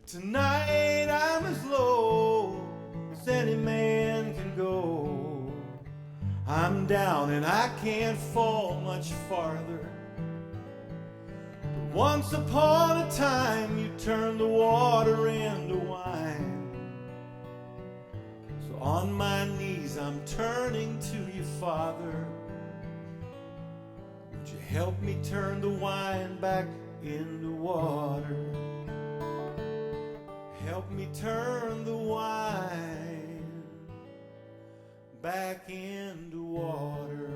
Tonight I'm as low as any man can go. I'm down and I can't fall much farther. But once upon a time you turned the water into wine. So on my knees I'm turning to you, Father. Would you help me turn the wine back into water? Help me turn the wine back into water.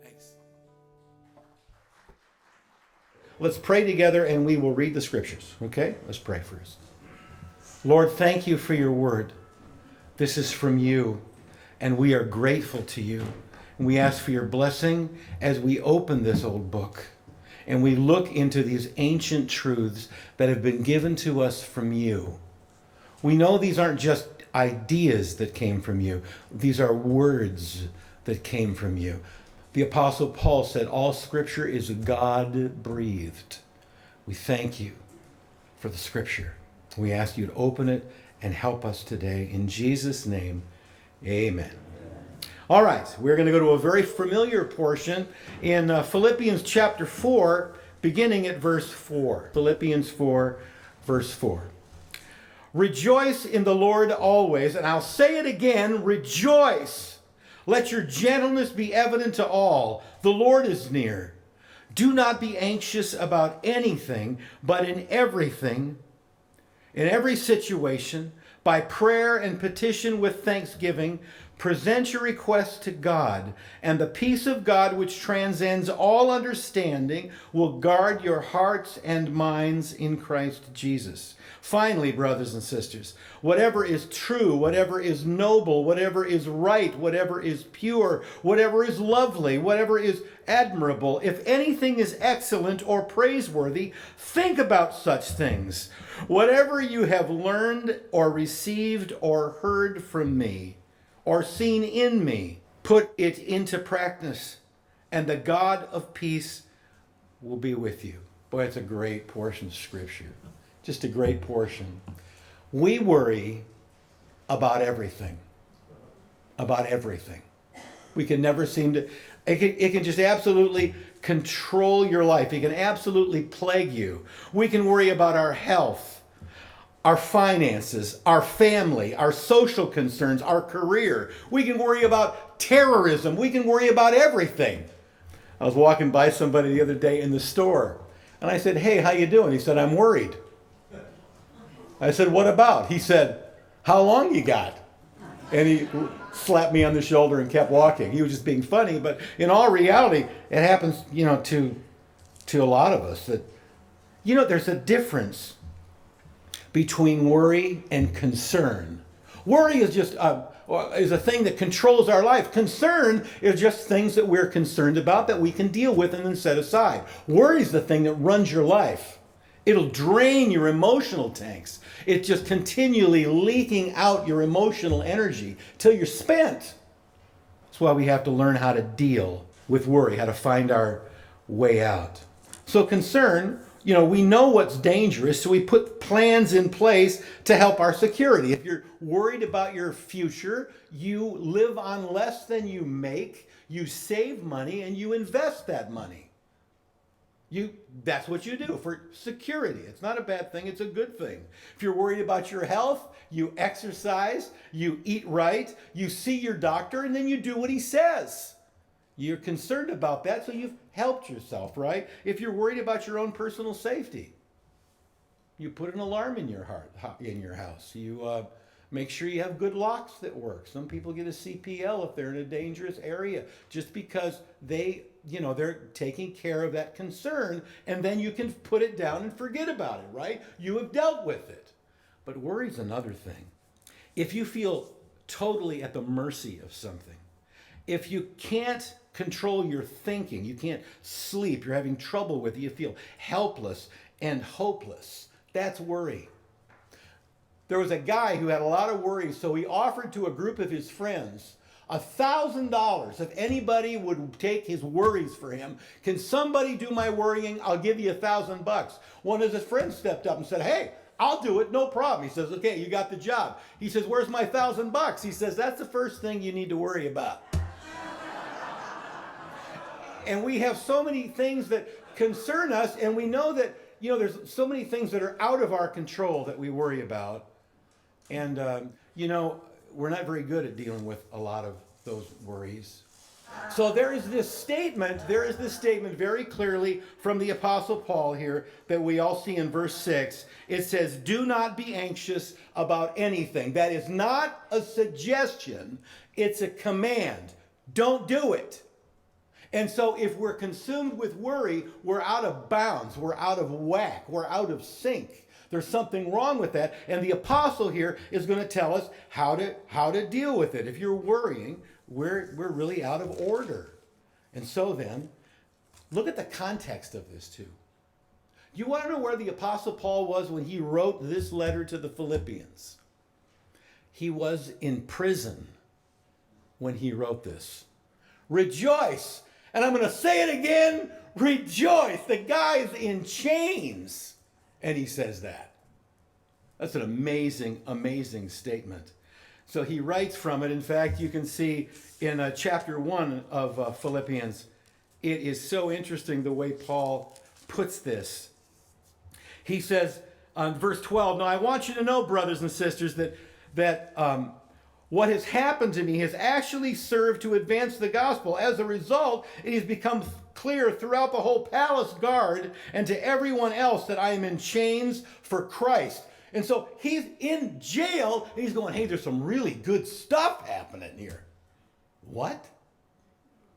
Thanks. Let's pray together and we will read the scriptures. Okay? Let's pray first. Lord, thank you for your word. This is from you, and we are grateful to you. And we ask for your blessing as we open this old book and we look into these ancient truths that have been given to us from you. We know these aren't just ideas that came from you. These are words that came from you. The Apostle Paul said, all scripture is God-breathed. We thank you for the scripture. We ask you to open it and help us today. In Jesus' name, amen. All right, we're going to go to a very familiar portion in Philippians chapter 4, beginning at verse 4. Philippians 4, verse 4. Rejoice in the Lord always, and I'll say it again, rejoice. Let your gentleness be evident to all. The Lord is near. Do not be anxious about anything, but in everything, in every situation, by prayer and petition with thanksgiving, present your requests to God, and the peace of God, which transcends all understanding, will guard your hearts and minds in Christ Jesus. Finally, brothers and sisters, whatever is true, whatever is noble, whatever is right, whatever is pure, whatever is lovely, whatever is admirable, if anything is excellent or praiseworthy, think about such things. Whatever you have learned or received or heard from me, or seen in me, put it into practice, and the God of peace will be with you. Boy, it's a great portion of scripture. Just a great portion. We worry about everything. About everything. We can never seem to, it can just absolutely control your life. It can absolutely plague you. We can worry about our health, our finances, our family, our social concerns, our career. We can worry about terrorism. We can worry about everything. I was walking by somebody the other day in the store, and I said, hey, how you doing? He said, I'm worried. I said, what about? He said, how long you got? And he slapped me on the shoulder and kept walking. He was just being funny, but in all reality, it happens, to a lot of us that, there's a difference between worry and concern. Worry is just is a thing that controls our life. Concern is just things that we're concerned about that we can deal with and then set aside. Worry is the thing that runs your life. It'll drain your emotional tanks. It's just continually leaking out your emotional energy till you're spent. That's why we have to learn how to deal with worry, how to find our way out. So concern, we know what's dangerous, so we put plans in place to help our security. If you're worried about your future, you live on less than you make, you save money, and you invest that money. That's what you do for security. It's not a bad thing, it's a good thing. If you're worried about your health, you exercise, you eat right, you see your doctor, and then you do what he says. You're concerned about that, so you've helped yourself, right? If you're worried about your own personal safety, you put an alarm in your house. You make sure you have good locks that work. Some people get a CPL if they're in a dangerous area, just because they're taking care of that concern, and then you can put it down and forget about it, right? You have dealt with it. But worry's another thing. If you feel totally at the mercy of something, if you can't control your thinking, you can't sleep, you're having trouble with it, you feel helpless and hopeless, that's worry. There was a guy who had a lot of worries, so he offered to a group of his friends $1,000 if anybody would take his worries for him. Can somebody do my worrying? I'll give you $1,000. One of his friends stepped up and said, hey, I'll do it, no problem. He says, okay, you got the job. He says, where's my $1,000? He says, that's the first thing you need to worry about. And we have so many things that concern us, and we know that, there's so many things that are out of our control that we worry about. And, we're not very good at dealing with a lot of those worries. So there is this statement very clearly from the Apostle Paul here that we all see in verse 6. It says, do not be anxious about anything. That is not a suggestion, it's a command. Don't do it. And so if we're consumed with worry, we're out of bounds, we're out of whack, we're out of sync. There's something wrong with that. And the apostle here is going to tell us how to deal with it. If you're worrying, we're really out of order. And so then, look at the context of this too. You want to know where the apostle Paul was when he wrote this letter to the Philippians? He was in prison when he wrote this. Rejoice. And I'm going to say it again. Rejoice. The guy's in chains. And he says that. That's an amazing, amazing statement. So he writes from it. In fact, you can see in chapter 1 of Philippians, it is so interesting the way Paul puts this. He says on verse 12, now I want you to know, brothers and sisters, that what has happened to me has actually served to advance the gospel. As a result, it has become clear throughout the whole palace guard and to everyone else that I am in chains for Christ. And so he's in jail and he's going, hey, there's some really good stuff happening here. What?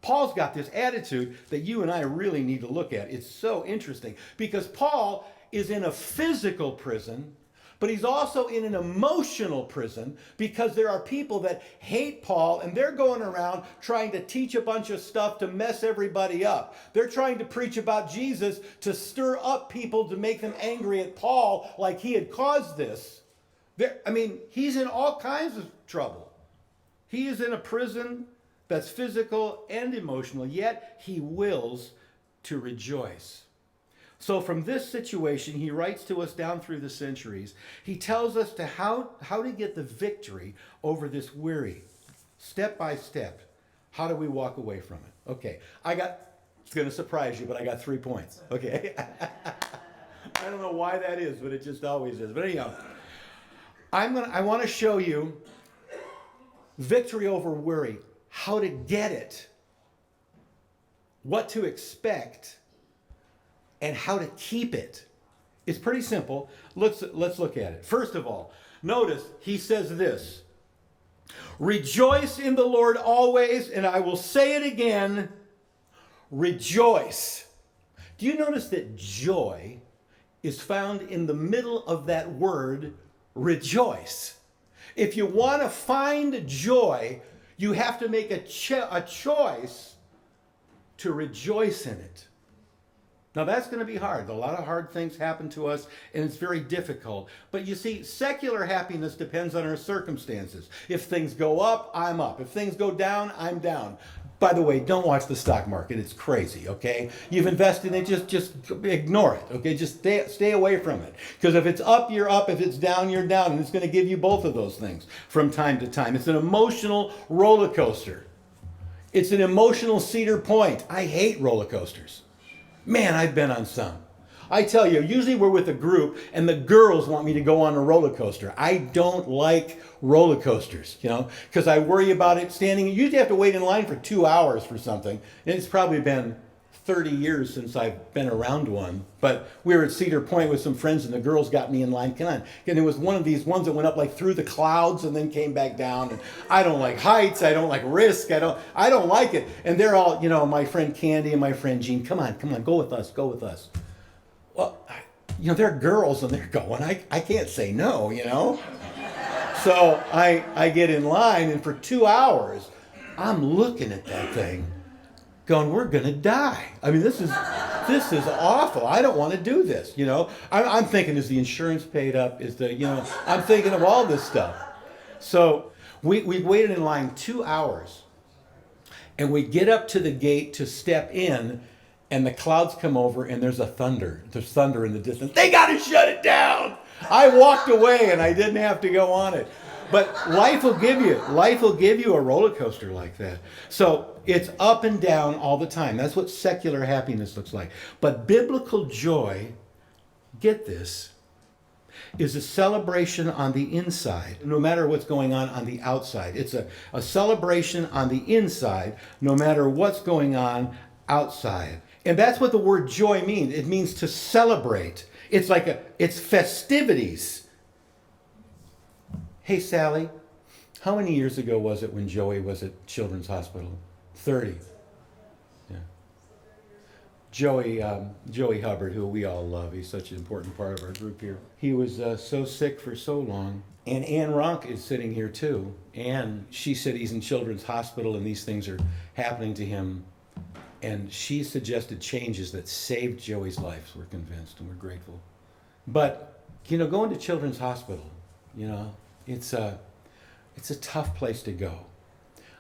Paul's got this attitude that you and I really need to look at. It's so interesting because Paul is in a physical prison, but he's also in an emotional prison because there are people that hate Paul and they're going around trying to teach a bunch of stuff to mess everybody up. They're trying to preach about Jesus to stir up people to make them angry at Paul like he had caused this. He's in all kinds of trouble. He is in a prison that's physical and emotional, yet he wills to rejoice. So from this situation, he writes to us down through the centuries. He tells us how to get the victory over this worry, step by step. How do we walk away from it? Okay, it's going to surprise you, but I got 3 points. Okay, I don't know why that is, but it just always is. But anyhow, I want to show you victory over worry, how to get it, what to expect, and how to keep it. It's pretty simple. Let's look at it. First of all, notice he says this. Rejoice in the Lord always, and I will say it again, rejoice. Do you notice that joy is found in the middle of that word, rejoice? If you want to find joy, you have to make a choice to rejoice in it. Now that's going to be hard. A lot of hard things happen to us and it's very difficult. But you see, secular happiness depends on our circumstances. If things go up, I'm up. If things go down, I'm down. By the way, don't watch the stock market. It's crazy, okay? You've invested in it, just ignore it, okay? Just stay away from it. Because if it's up, you're up. If it's down, you're down. And it's going to give you both of those things from time to time. It's an emotional roller coaster. It's an emotional Cedar Point. I hate roller coasters. Man, I've been on some. I tell you, usually we're with a group and the girls want me to go on a roller coaster. I don't like roller coasters, because I worry about it standing. You usually have to wait in line for 2 hours for something. And it's probably been 30 years since I've been around one. But we were at Cedar Point with some friends and the girls got me in line. Come on. And it was one of these ones that went up like through the clouds and then came back down. And I don't like heights. I don't like risk. I don't like it. And they're all, my friend Candy and my friend Jean, come on, go with us. Well, they're girls and they're going. I can't say no, So I get in line and for 2 hours, I'm looking at that thing going, we're going to die. This is awful. I don't want to do this, I'm thinking, is the insurance paid up? I'm thinking of all this stuff. So We waited in line 2 hours. And we get up to the gate to step in, and the clouds come over, and there's thunder. There's thunder in the distance. They got to shut it down. I walked away, and I didn't have to go on it. But life will give you a roller coaster like that. So it's up and down all the time. That's what secular happiness looks like. But biblical joy, get this, is a celebration on the inside, no matter what's going on the outside. It's a celebration on the inside, no matter what's going on outside. And that's what the word joy means. It means to celebrate. It's festivities. Hey, Sally, how many years ago was it when Joey was at Children's Hospital? 30. Yeah. Joey Hubbard, who we all love. He's such an important part of our group here. He was so sick for so long. And Ann Ronk is sitting here too. And she said he's in Children's Hospital and these things are happening to him. And she suggested changes that saved Joey's life. We're convinced and we're grateful. But, going to Children's Hospital, it's a tough place to go.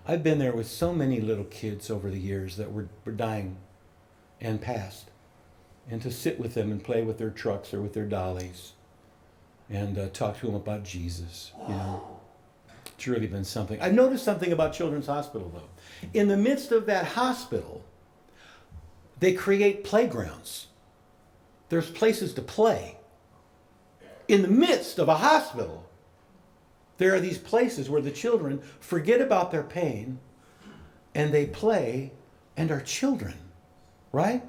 I've been there with so many little kids over the years that were dying and passed. And to sit with them and play with their trucks or with their dollies and talk to them about Jesus, It's really been something. I've noticed something about Children's Hospital, though. In the midst of that hospital, they create playgrounds. There's places to play. In the midst of a hospital, there are these places where the children forget about their pain and they play and are children, right?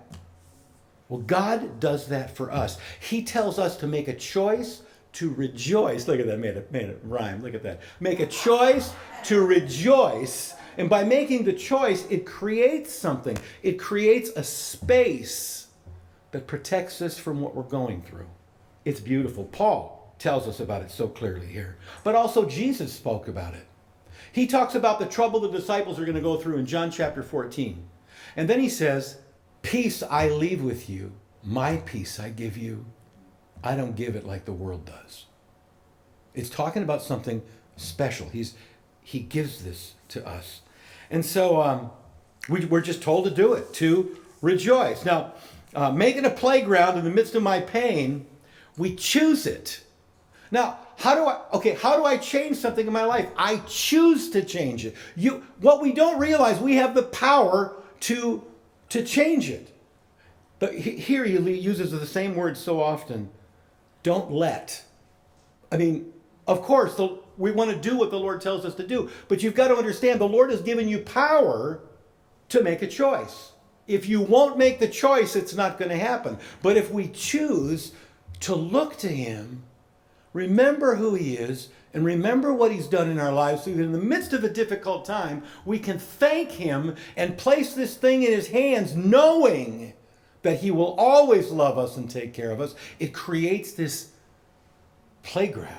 Well, God does that for us. He tells us to make a choice to rejoice. Look at that, made it rhyme. Look at that. Make a choice to rejoice. And by making the choice, it creates something. It creates a space that protects us from what we're going through. It's beautiful. Paul tells us about it so clearly here. But also Jesus spoke about it. He talks about the trouble the disciples are going to go through in John chapter 14. And then he says, peace I leave with you. My peace I give you. I don't give it like the world does. It's talking about something special. He gives this to us. And so we're just told to do it, to rejoice. Now, making a playground in the midst of my pain, we choose it. Now, how do I change something in my life? I choose to change it. What we don't realize, we have the power to change it. But here he uses the same word so often. Don't let. I mean, of course, we want to do what the Lord tells us to do. But you've got to understand, the Lord has given you power to make a choice. If you won't make the choice, it's not going to happen. But if we choose to look to him, remember who he is, and remember what he's done in our lives, so that in the midst of a difficult time, we can thank him and place this thing in his hands, knowing that he will always love us and take care of us. It creates this playground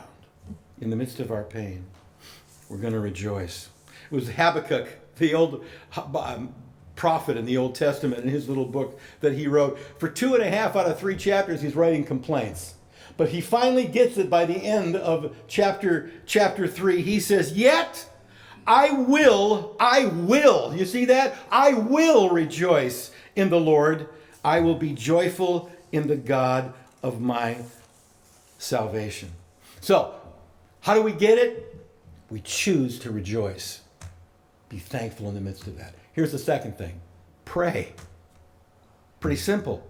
in the midst of our pain. We're going to rejoice. It was Habakkuk, the old prophet in the Old Testament, in his little book that he wrote. For 2.5 out of 3 chapters, he's writing complaints. But he finally gets it by the end of chapter 3. He says, yet I will, you see that? I will rejoice in the Lord. I will be joyful in the God of my salvation. So, how do we get it? We choose to rejoice. Be thankful in the midst of that. Here's the second thing. Pray. Pretty simple.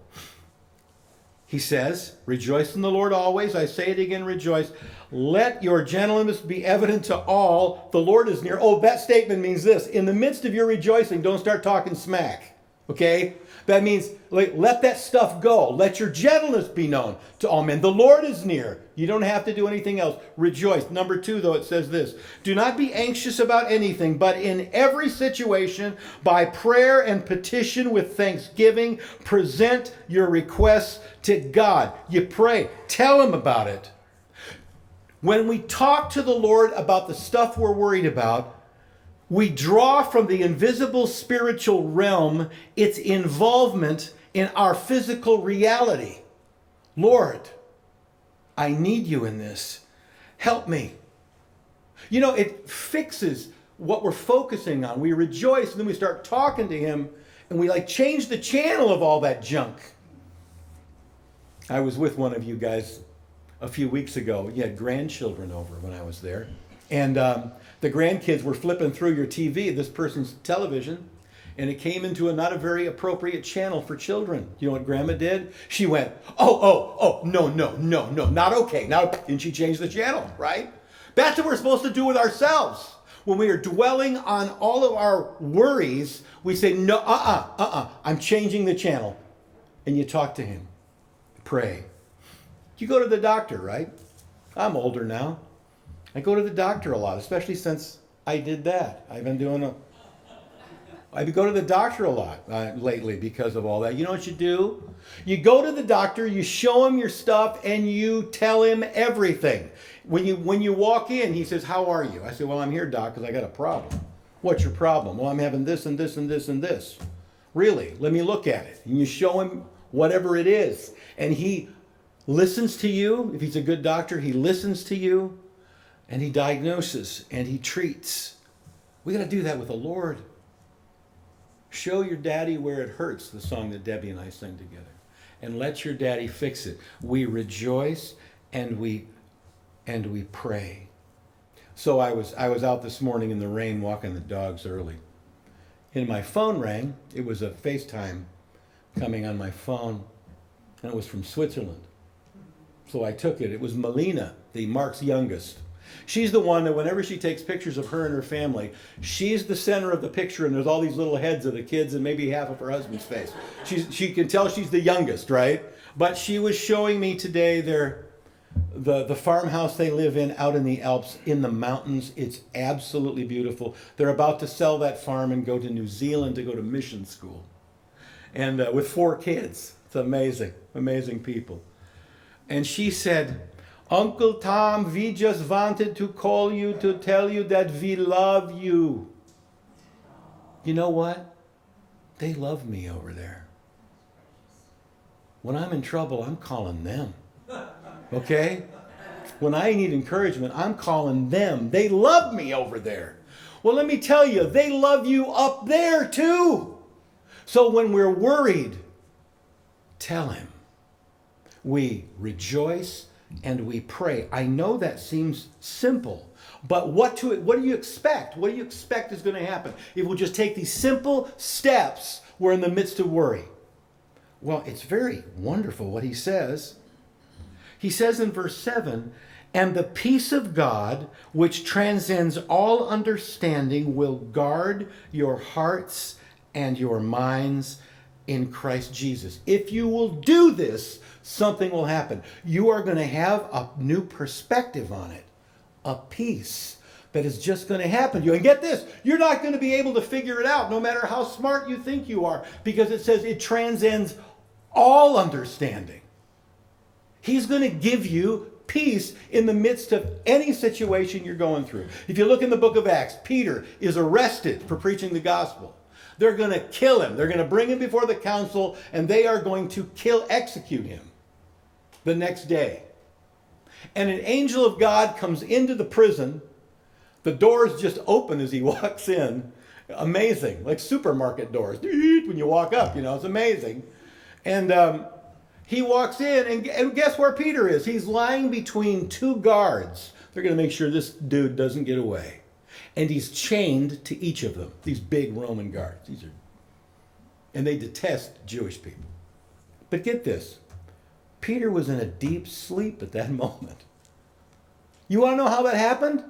He says, rejoice in the Lord always. I say it again, rejoice. Let your gentleness be evident to all. The Lord is near. Oh, that statement means this. In the midst of your rejoicing, don't start talking smack. Okay? That means let that stuff go. Let your gentleness be known to all men. The Lord is near. You don't have to do anything else. Rejoice. Number 2, though, it says this. Do not be anxious about anything, but in every situation, by prayer and petition with thanksgiving, present your requests to God. You pray. Tell him about it. When we talk to the Lord about the stuff we're worried about, we draw from the invisible spiritual realm its involvement in our physical reality. Lord, I need you in this. Help me. You know, it fixes what we're focusing on. We rejoice, and then we start talking to him, and we like change the channel of all that junk. I was with one of you guys a few weeks ago. You had grandchildren over when I was there. And the grandkids were flipping through your TV, this person's television, and it came into not a very appropriate channel for children. You know what Grandma did? She went, oh, no, not okay. Now, and she changed the channel, right? That's what we're supposed to do with ourselves. When we are dwelling on all of our worries, we say, no, I'm changing the channel. And you talk to him. Pray. You go to the doctor, right? I'm older now. I go to the doctor a lot, especially since I did that. I go to the doctor a lot lately because of all that. You know what you do? You go to the doctor, you show him your stuff, and you tell him everything. When you walk in, he says, how are you? I say, well, I'm here, doc, because I got a problem. What's your problem? Well, I'm having this and this and this and this. Really? Let me look at it. And you show him whatever it is. And he listens to you. If he's a good doctor, he listens to you. And he diagnoses and he treats. We got to do that with the Lord. Show your daddy where it hurts, the song that Debbie and I sing together. And let your daddy fix it. We rejoice and we pray. So I was out this morning in the rain walking the dogs early. And my phone rang. It was a FaceTime coming on my phone. And it was from Switzerland. So I took it. It was Melina, Mark's youngest. She's the one that whenever she takes pictures of her and her family, she's the center of the picture, and there's all these little heads of the kids and maybe half of her husband's face. She can tell she's the youngest, right? But she was showing me today the farmhouse they live in out in the Alps in the mountains. It's absolutely beautiful. They're about to sell that farm and go to New Zealand to go to mission school. And with 4 kids. It's amazing, amazing people. And she said, Uncle Tom, we just wanted to call you to tell you that we love you. You know what? They love me over there. When I'm in trouble, I'm calling them. Okay? When I need encouragement, I'm calling them. They love me over there. Well, let me tell you, they love you up there too. So when we're worried, tell him. We rejoice and we pray. I know that seems simple, but what do you expect? What do you expect is going to happen if we'll just take these simple steps? We're in the midst of worry. Well, it's very wonderful what he says. He says in verse 7, and the peace of God, which transcends all understanding, will guard your hearts and your minds in Christ Jesus. If you will do this, something will happen. You are going to have a new perspective on it, a peace that is just going to happen to you. And get this, you're not going to be able to figure it out no matter how smart you think you are, because it says it transcends all understanding. He's going to give you peace in the midst of any situation you're going through. If you look in the book of Acts, Peter is arrested for preaching the gospel. They're going to kill him. They're going to bring him before the council, and they are going to execute him the next day. And an angel of God comes into the prison. The doors just open as he walks in. Amazing, like supermarket doors. When you walk up, it's amazing. And he walks in, and guess where Peter is? He's lying between 2 guards. They're going to make sure this dude doesn't get away. And he's chained to each of them, these big Roman guards. And they detest Jewish people. But get this, Peter was in a deep sleep at that moment. You want to know how that happened?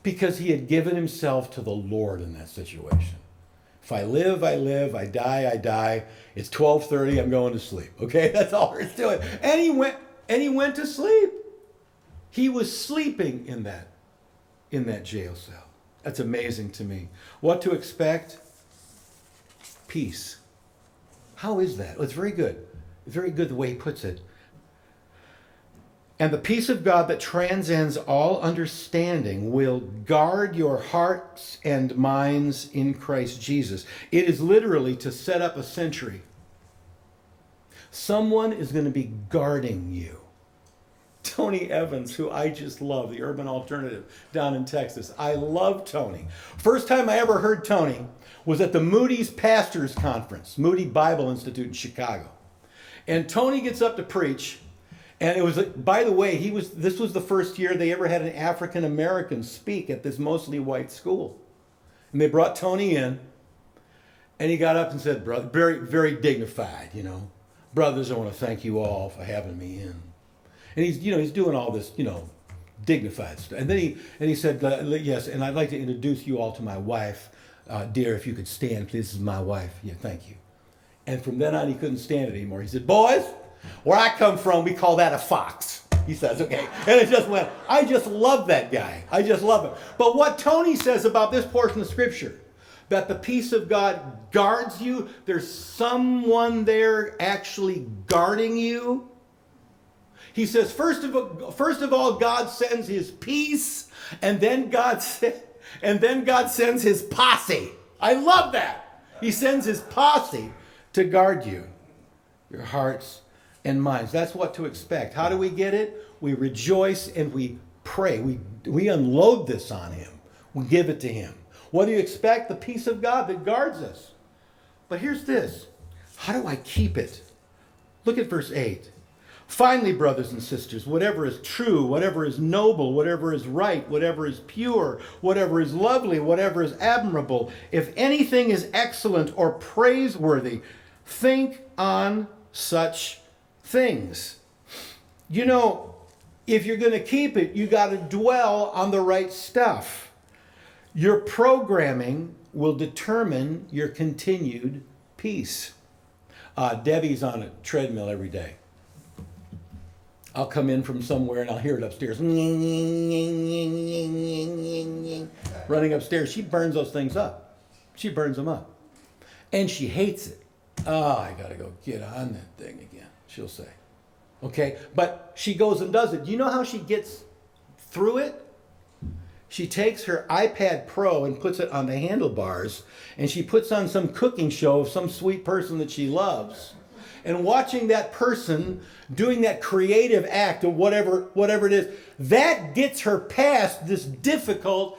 Because he had given himself to the Lord in that situation. If I live, I live. I die, I die. It's 12:30. I'm going to sleep. Okay, that's all there is to it. And he went to sleep. He was sleeping in that jail cell. That's amazing to me. What to expect? Peace. How is that? Well, it's very good. It's very good the way he puts it. And the peace of God that transcends all understanding will guard your hearts and minds in Christ Jesus. It is literally to set up a sentry. Someone is going to be guarding you Tony Evans, who I just love, the Urban Alternative down in Texas. I love Tony. First time I ever heard Tony was at the Moody's Pastors Conference, Moody Bible Institute in Chicago. And Tony gets up to preach. And it was, by the way, this was the first year they ever had an African American speak at this mostly white school. And they brought Tony in, and he got up and said, brother, very, very dignified, brothers, I want to thank you all for having me in. And he's doing all this, dignified stuff. And then he said, yes, and I'd like to introduce you all to my wife. Dear, if you could stand, please, this is my wife. Yeah, thank you. And from then on, he couldn't stand it anymore. He said, boys, where I come from, we call that a fox. He says, okay. And it just went, I just love that guy. I just love him. But what Tony says about this portion of Scripture, that the peace of God guards you, there's someone there actually guarding you. He says, first of all, God sends his peace, and then God sends his posse. I love that. He sends his posse to guard you, your hearts and minds. That's what to expect. How do we get it? We rejoice and we pray. We unload this on him. We give it to him. What do you expect? The peace of God that guards us. But here's this. How do I keep it? Look at verse 8. Finally, brothers and sisters, whatever is true, whatever is noble, whatever is right, whatever is pure, whatever is lovely, whatever is admirable, if anything is excellent or praiseworthy, think on such things. If you're going to keep it, you got to dwell on the right stuff. Your programming will determine your continued peace. Debbie's on a treadmill every day. I'll come in from somewhere and I'll hear it upstairs. Running upstairs. She burns those things up. She burns them up. And she hates it. Oh, I got to go get on that thing again, she'll say. Okay? But she goes and does it. Do you know how she gets through it? She takes her iPad Pro and puts it on the handlebars, and she puts on some cooking show of some sweet person that she loves. And watching that person doing that creative act of whatever it is, that gets her past this difficult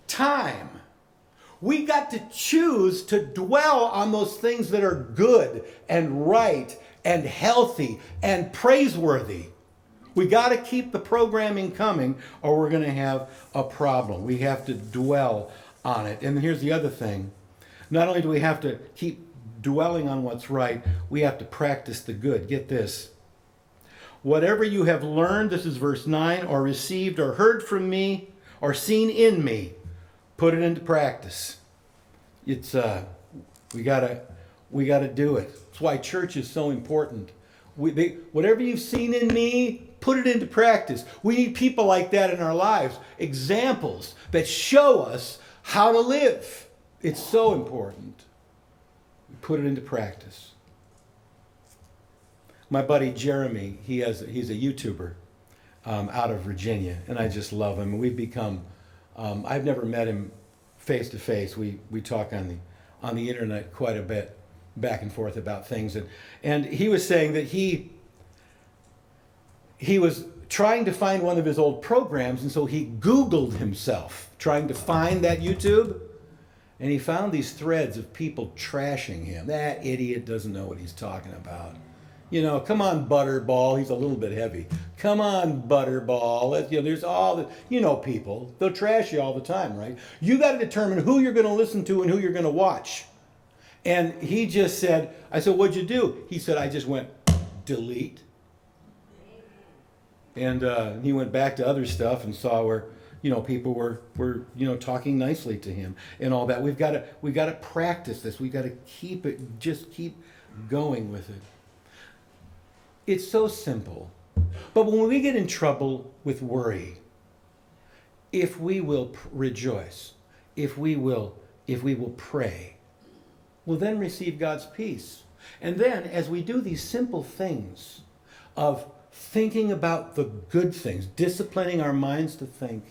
time. We got to choose to dwell on those things that are good and right and healthy and praiseworthy. We got to keep the programming coming or we're going to have a problem. We have to dwell on it. And here's the other thing. Not only do we have to keep dwelling on what's right, we have to practice the good. Get this. Whatever you have learned, this is verse 9, or received or heard from me or seen in me, put it into practice. It's we gotta do it. That's why church is so important. Whatever you've seen in me, put it into practice. We need people like that in our lives, examples that show us how to live. It's so important. Put it into practice. My buddy Jeremy, he's a YouTuber out of Virginia, and I just love him. We've become, I've never met him face to face. We talk on the internet quite a bit, back and forth about things. And he was saying that he was trying to find one of his old programs, and so he Googled himself, trying to find that YouTube. And he found these threads of people trashing him. That idiot doesn't know what he's talking about. Come on, Butterball. He's a little bit heavy. Come on, Butterball. There's all the, people. They'll trash you all the time, right? You got to determine who you're going to listen to and who you're going to watch. And he just said, I said, what'd you do? He said, I just went, delete. And he went back to other stuff and saw where, people were talking nicely to him and all that. We've got to practice this. We've got to keep going with it. It's so simple. But when we get in trouble with worry, if we will rejoice, if we will pray, we'll then receive God's peace. And then as we do these simple things of thinking about the good things, disciplining our minds to think,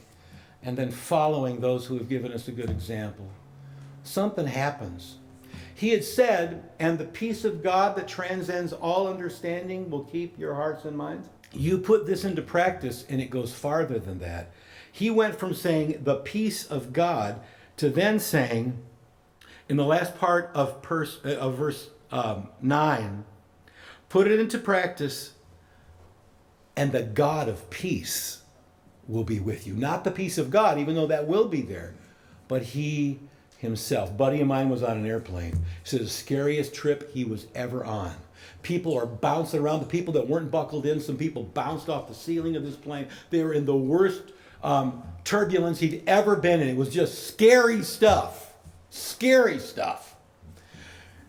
and then following those who have given us a good example, something happens. He had said, and the peace of God that transcends all understanding will keep your hearts and minds. You put this into practice and it goes farther than that. He went from saying the peace of God to then saying, in the last part of verse 9, put it into practice and the God of peace will be with you. Not the peace of God, even though that will be there, but he himself. A buddy of mine was on an airplane. He said the scariest trip he was ever on. People are bouncing around. The people that weren't buckled in, some people bounced off the ceiling of this plane. They were in the worst turbulence he'd ever been in. It was just scary stuff. Scary stuff.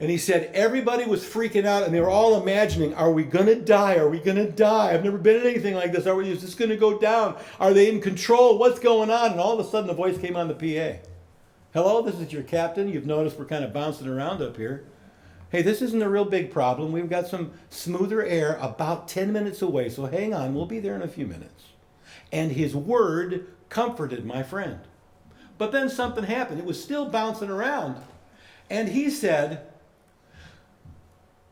And he said everybody was freaking out and they were all imagining, are we going to die? Are we going to die? I've never been in anything like this. Is this going to go down? Are they in control? What's going on? And all of a sudden the voice came on the PA. Hello, this is your captain. You've noticed we're kind of bouncing around up here. Hey, this isn't a real big problem. We've got some smoother air about 10 minutes away, so hang on. We'll be there in a few minutes. And his word comforted my friend. But then something happened. It was still bouncing around. And he said,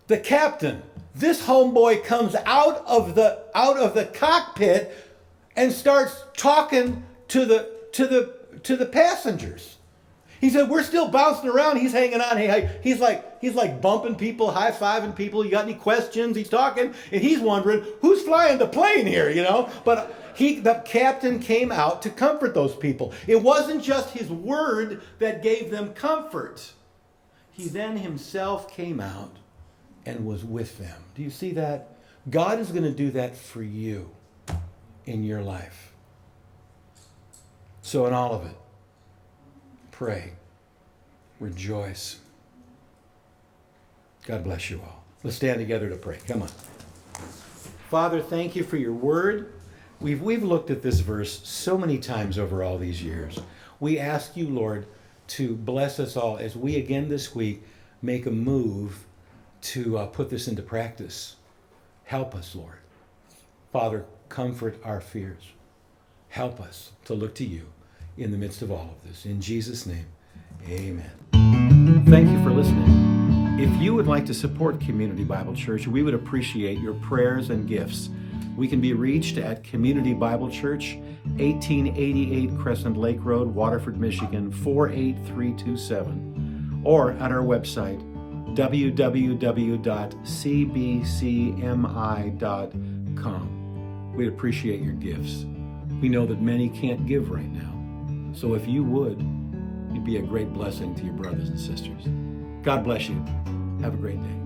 the captain, this homeboy comes out of the cockpit and starts talking to the passengers. He said, we're still bouncing around. He's hanging on. He's like bumping people, high-fiving people. You got any questions? He's talking, and he's wondering, who's flying the plane here, you know? But the captain came out to comfort those people. It wasn't just his word that gave them comfort. He then himself came out and was with them. Do you see that? God is going to do that for you in your life. So in all of it, pray, rejoice. God bless you all. Let's stand together to pray. Come on. Father, thank you for your word. We've looked at this verse so many times over all these years. We ask you, Lord, to bless us all as we again this week make a move to put this into practice. Help us, Lord. Father, comfort our fears. Help us to look to you in the midst of all of this. In Jesus' name, amen. Thank you for listening. If you would like to support Community Bible Church, we would appreciate your prayers and gifts. We can be reached at Community Bible Church, 1888 Crescent Lake Road, Waterford, Michigan, 48327, or at our website, www.cbcmi.com. We'd appreciate your gifts. We know that many can't give right now. So if you would, you'd be a great blessing to your brothers and sisters. God bless you. Have a great day.